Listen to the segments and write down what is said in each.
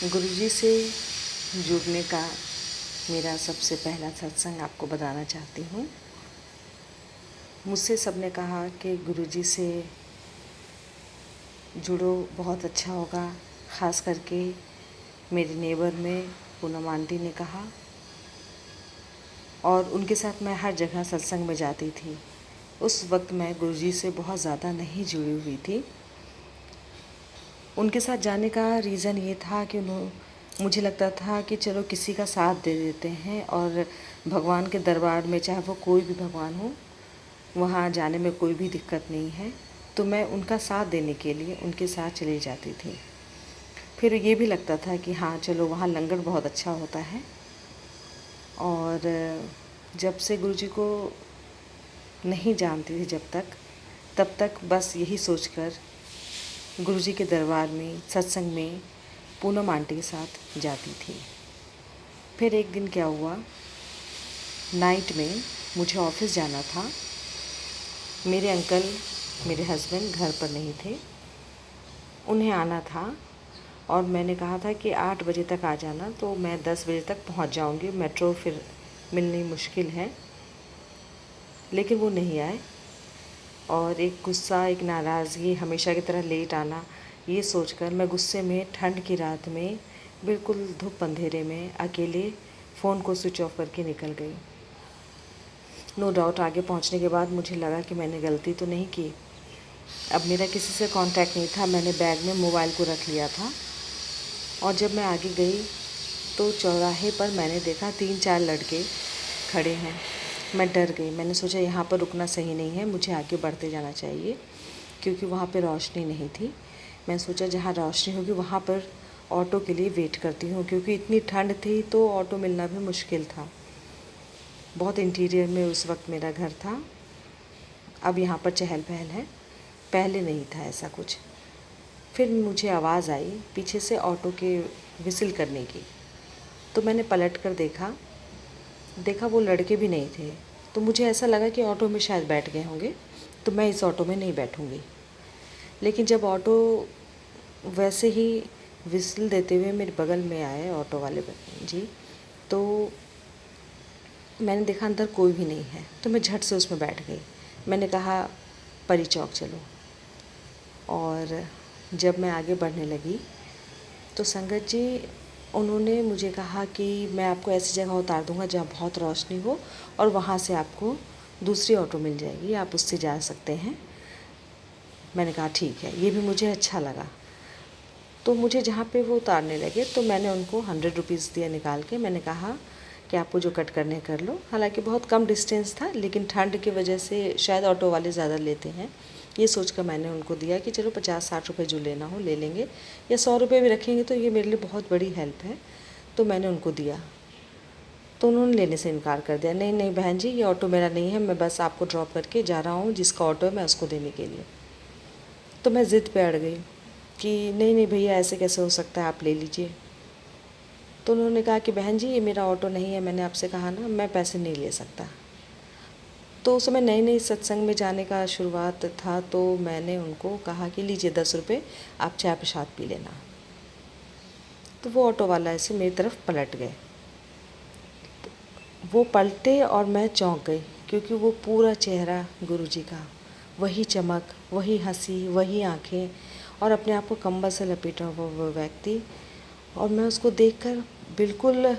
गुरुजी से जुड़ने का मेरा सबसे पहला सत्संग आपको बताना चाहती हूँ। मुझसे सबने कहा कि गुरुजी से जुड़ो, बहुत अच्छा होगा। ख़ास करके मेरे नेबर में पूनम आंटी ने कहा, और उनके साथ मैं हर जगह सत्संग में जाती थी। उस वक्त मैं गुरुजी से बहुत ज़्यादा नहीं जुड़ी हुई थी। उनके साथ जाने का रीज़न ये था कि मुझे लगता था कि चलो किसी का साथ दे देते हैं, और भगवान के दरबार में चाहे वो कोई भी भगवान हो, वहाँ जाने में कोई भी दिक्कत नहीं है। तो मैं उनका साथ देने के लिए उनके साथ चली जाती थी। फिर ये भी लगता था कि हाँ चलो, वहाँ लंगर बहुत अच्छा होता है। और जब से गुरुजी को नहीं जानती थी तब तक बस यही सोचकर गुरुजी के दरबार में सत्संग में पूनम आंटी के साथ जाती थी। फिर एक दिन क्या हुआ, नाइट में मुझे ऑफ़िस जाना था। मेरे अंकल, मेरे हस्बैंड घर पर नहीं थे, उन्हें आना था, और मैंने कहा था कि 8 बजे तक आ जाना, तो मैं 10 बजे तक पहुंच जाऊंगी। मेट्रो फिर मिलनी मुश्किल है। लेकिन वो नहीं आए, और एक गुस्सा, एक नाराज़गी, हमेशा की तरह लेट आना, ये सोचकर मैं गुस्से में ठंड की रात में बिल्कुल धूप अंधेरे में अकेले फ़ोन को स्विच ऑफ करके निकल गई। नो डाउट आगे पहुंचने के बाद मुझे लगा कि मैंने गलती तो नहीं की। अब मेरा किसी से कांटेक्ट नहीं था, मैंने बैग में मोबाइल को रख लिया था। और जब मैं आगे गई तो चौराहे पर मैंने देखा 3-4 लड़के खड़े हैं। मैं डर गई। मैंने सोचा यहाँ पर रुकना सही नहीं है, मुझे आगे बढ़ते जाना चाहिए, क्योंकि वहाँ पर रोशनी नहीं थी। मैं सोचा जहाँ रोशनी होगी वहाँ पर ऑटो के लिए वेट करती हूँ, क्योंकि इतनी ठंड थी तो ऑटो मिलना भी मुश्किल था। बहुत इंटीरियर में उस वक्त मेरा घर था। अब यहाँ पर चहल पहल है, पहले नहीं था ऐसा कुछ। फिर मुझे आवाज़ आई पीछे से ऑटो के विसिल करने की। तो मैंने पलट कर देखा वो लड़के भी नहीं थे। तो मुझे ऐसा लगा कि ऑटो में शायद बैठ गए होंगे, तो मैं इस ऑटो में नहीं बैठूँगी। लेकिन जब ऑटो वैसे ही विसिल देते हुए मेरे बगल में आए ऑटो वाले जी, तो मैंने देखा अंदर कोई भी नहीं है। तो मैं झट से उसमें बैठ गई। मैंने कहा परी चौक चलो। और जब मैं आगे बढ़ने लगी तो संगत जी, उन्होंने मुझे कहा कि मैं आपको ऐसी जगह उतार दूँगा जहाँ बहुत रोशनी हो, और वहाँ से आपको दूसरी ऑटो मिल जाएगी, आप उससे जा सकते हैं। मैंने कहा ठीक है, ये भी मुझे अच्छा लगा। तो मुझे जहाँ पे वो उतारने लगे तो मैंने उनको 100 रुपीज़ दिया निकाल के। मैंने कहा कि आपको जो कट करने कर लो। हालांकि बहुत कम डिस्टेंस था, लेकिन ठंड की वजह से शायद ऑटो वाले ज़्यादा लेते हैं, ये सोचकर मैंने उनको दिया कि चलो 50-60 रुपये जो लेना हो ले लेंगे, या 100 रुपये भी रखेंगे तो ये मेरे लिए बहुत बड़ी हेल्प है। तो मैंने उनको दिया, तो उन्होंने लेने से इनकार कर दिया। नहीं नहीं बहन जी, ये ऑटो मेरा नहीं है, मैं बस आपको ड्रॉप करके जा रहा हूँ, जिसका ऑटो है मैं उसको देने के लिए। तो मैं ज़िद पे अड़ गई कि नहीं नहीं भैया, ऐसे कैसे हो सकता है, आप ले लीजिए। तो उन्होंने कहा कि बहन जी ये मेरा ऑटो नहीं है, मैंने आपसे कहा ना, मैं पैसे नहीं ले सकता। तो उस समय नई नई सत्संग में जाने का शुरुआत था, तो मैंने उनको कहा कि लीजिए 10 रुपये, आप चाय प्रसाद पी लेना। तो वो ऑटो वाला ऐसे मेरी तरफ पलट गए। वो पलटे और मैं चौंक गई, क्योंकि वो पूरा चेहरा गुरुजी का, वही चमक, वही हंसी, वही आँखें, और अपने आप को कंबल से लपेटा हुआ वो व्यक्ति। और मैं उसको देखकर बिल्कुल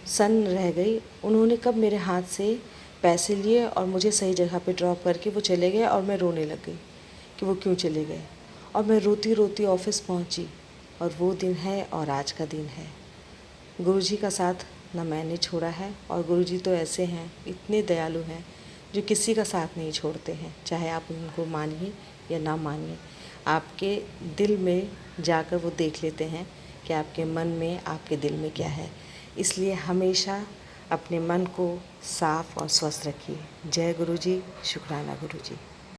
सन्न रह गई। उन्होंने कब मेरे हाथ से पैसे लिए और मुझे सही जगह पे ड्रॉप करके वो चले गए, और मैं रोने लग गई कि वो क्यों चले गए। और मैं रोती रोती ऑफ़िस पहुंची, और वो दिन है और आज का दिन है। गुरुजी का साथ ना मैंने छोड़ा है, और गुरुजी तो ऐसे हैं, इतने दयालु हैं, जो किसी का साथ नहीं छोड़ते हैं, चाहे आप उनको मानिए या ना मानिए। आपके दिल में जाकर वो देख लेते हैं कि आपके मन में, आपके दिल में क्या है। इसलिए हमेशा अपने मन को साफ़ और स्वस्थ रखिए। जय गुरुजी, शुक्राना गुरुजी।